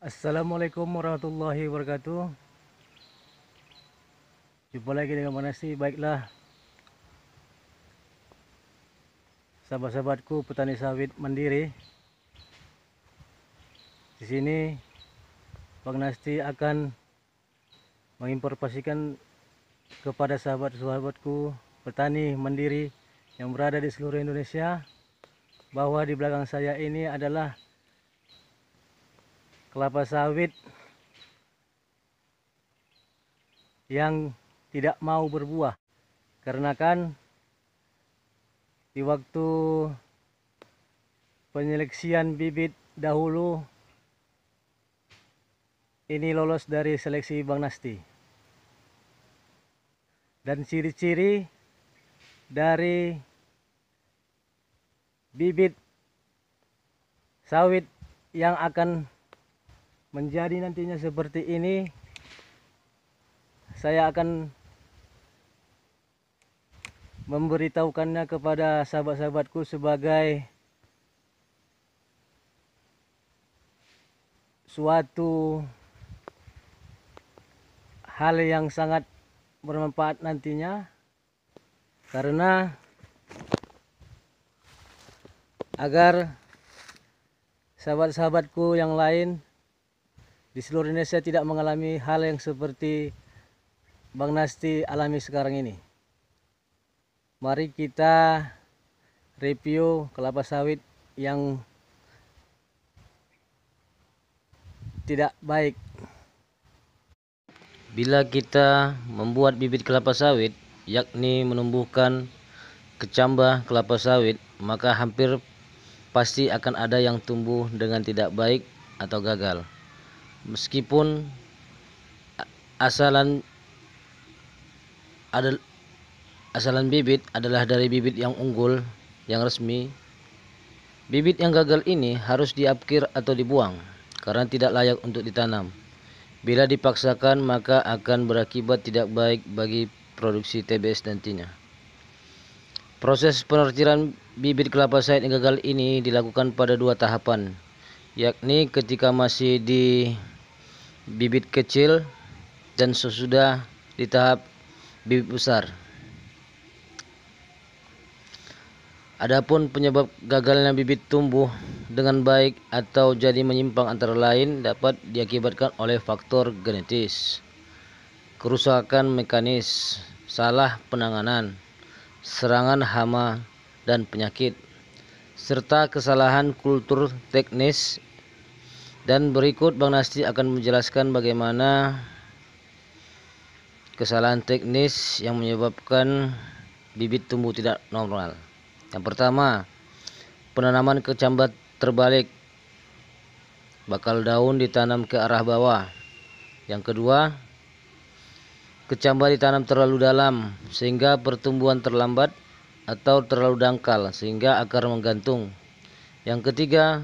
Assalamualaikum warahmatullahi wabarakatuh. Jumpa lagi dengan Bang Nasti. Baiklah, sahabat-sahabatku petani sawit mandiri. Di sini Bang Nasti akan menginformasikan kepada sahabat-sahabatku petani mandiri yang berada di seluruh Indonesia bahwa di belakang saya ini adalah kelapa sawit yang tidak mau berbuah, karena kan di waktu penyeleksian bibit dahulu ini lolos dari seleksi Bang Nasti. Dan ciri-ciri dari bibit sawit yang akan menjadi nantinya seperti ini, saya akan memberitahukannya kepada sahabat-sahabatku sebagai suatu hal yang sangat bermanfaat nantinya, karena agar sahabat-sahabatku yang lain di seluruh Indonesia tidak mengalami hal yang seperti Bang Nasti alami sekarang ini. Mari kita review kelapa sawit yang tidak baik. Bila kita membuat bibit kelapa sawit, yakni menumbuhkan kecambah kelapa sawit, maka hampir pasti akan ada yang tumbuh dengan tidak baik atau gagal. Meskipun asalan bibit adalah dari bibit yang unggul, yang resmi, bibit yang gagal ini harus diapkir atau dibuang karena tidak layak untuk ditanam. Bila dipaksakan maka akan berakibat tidak baik bagi produksi TBS nantinya. Proses penortiran bibit kelapa sawit yang gagal ini dilakukan pada 2 tahapan, yakni ketika masih di bibit kecil dan sesudah di tahap bibit besar. Adapun penyebab gagalnya bibit tumbuh dengan baik atau jadi menyimpang antara lain dapat diakibatkan oleh faktor genetis, kerusakan mekanis, salah penanganan, serangan hama dan penyakit, serta kesalahan kultur teknis. Dan berikut Bang Nasti akan menjelaskan bagaimana kesalahan teknis yang menyebabkan bibit tumbuh tidak normal. Yang pertama, penanaman kecambah terbalik, bakal daun ditanam ke arah bawah. Yang kedua, kecambah ditanam terlalu dalam sehingga pertumbuhan terlambat atau terlalu dangkal sehingga akar menggantung. Yang ketiga,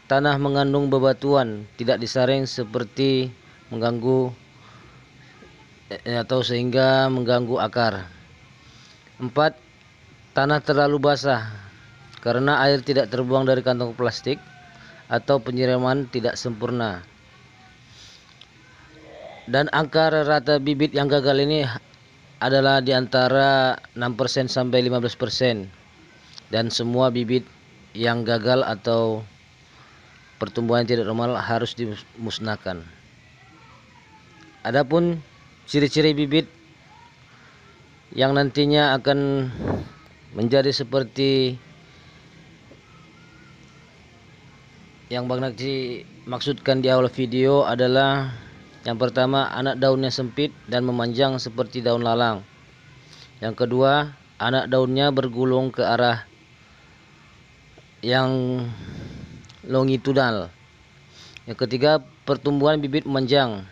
tanah mengandung bebatuan, tidak disaring seperti mengganggu atau sehingga mengganggu akar. 4. Tanah terlalu basah karena air tidak terbuang dari kantong plastik atau penyiraman tidak sempurna. Dan angka rata bibit yang gagal ini adalah di antara 6% sampai 15%. Dan semua bibit yang gagal atau pertumbuhan tidak normal harus dimusnahkan. Adapun ciri-ciri bibit yang nantinya akan menjadi seperti yang Bang Nasti maksudkan di awal video adalah yang pertama, anak daunnya sempit dan memanjang seperti daun lalang. Yang kedua, anak daunnya bergulung ke arah yang longitudinal. Yang ketiga, pertumbuhan bibit memanjang,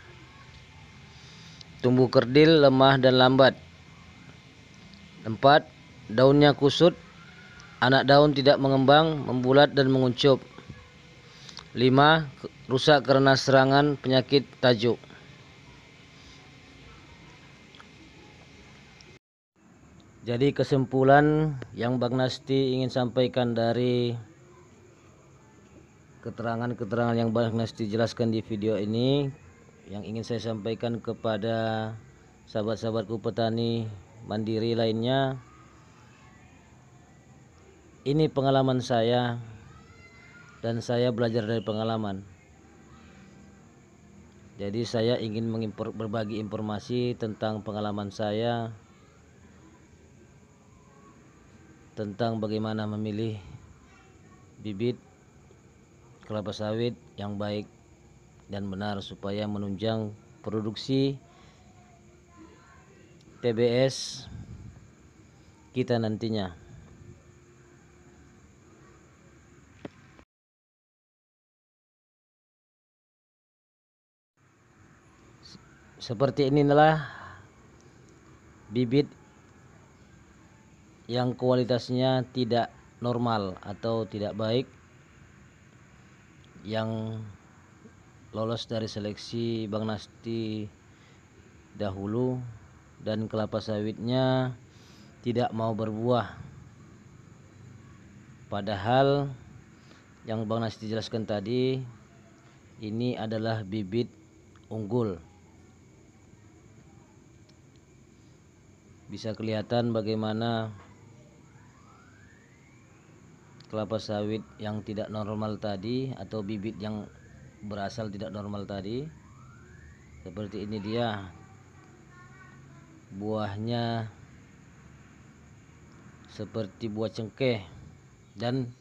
tumbuh kerdil, lemah dan lambat. 4. Daunnya kusut, anak daun tidak mengembang, membulat dan menguncup. 5. Rusak karena serangan penyakit tajuk. Jadi kesimpulan yang Bang Nasti ingin sampaikan dari keterangan-keterangan yang Bang Nasti jelaskan di video ini yang ingin saya sampaikan kepada sahabat-sahabatku petani mandiri lainnya. Ini pengalaman saya dan saya belajar dari pengalaman. Jadi saya ingin berbagi informasi tentang pengalaman saya tentang bagaimana memilih bibit kelapa sawit yang baik dan benar supaya menunjang produksi TBS kita nantinya. Seperti inilah bibit yang kualitasnya tidak normal atau tidak baik, yang lolos dari seleksi Bang Nasti dahulu, dan kelapa sawitnya tidak mau berbuah. Padahal yang Bang Nasti jelaskan tadi, ini adalah bibit unggul. Bisa kelihatan bagaimana kelapa sawit yang tidak normal tadi atau bibit yang berasal tidak normal tadi. Seperti ini dia buahnya, seperti buah cengkeh, dan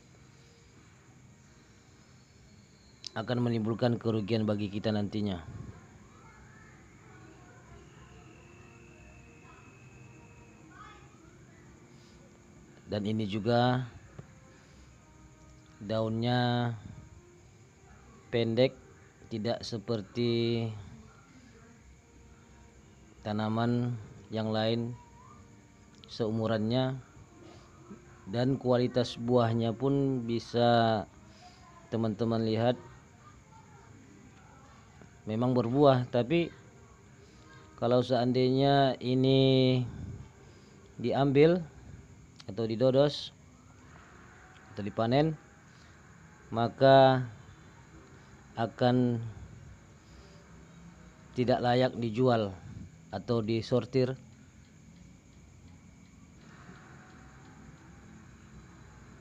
akan menimbulkan kerugian bagi kita nantinya. Dan ini juga daunnya pendek, tidak seperti tanaman yang lain seumurannya, dan kualitas buahnya pun bisa teman-teman lihat, memang berbuah, tapi kalau seandainya ini diambil atau didodos atau dipanen, maka akan tidak layak dijual atau disortir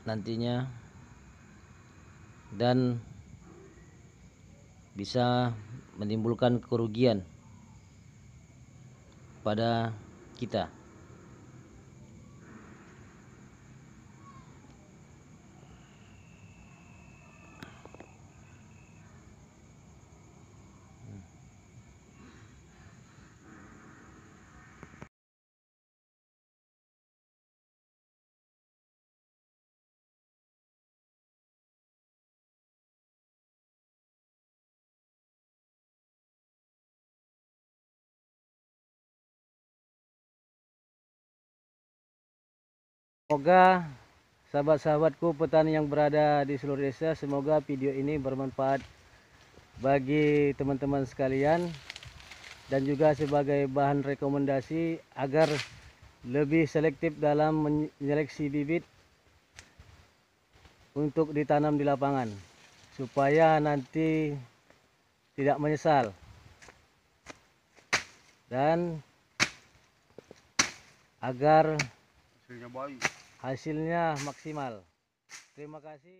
nantinya, dan bisa menimbulkan kerugian pada kita. Semoga sahabat-sahabatku petani yang berada di seluruh Indonesia, semoga video ini bermanfaat bagi teman-teman sekalian dan juga sebagai bahan rekomendasi agar lebih selektif dalam menyeleksi bibit untuk ditanam di lapangan, supaya nanti tidak menyesal dan agar hasilnya maksimal. Terima kasih.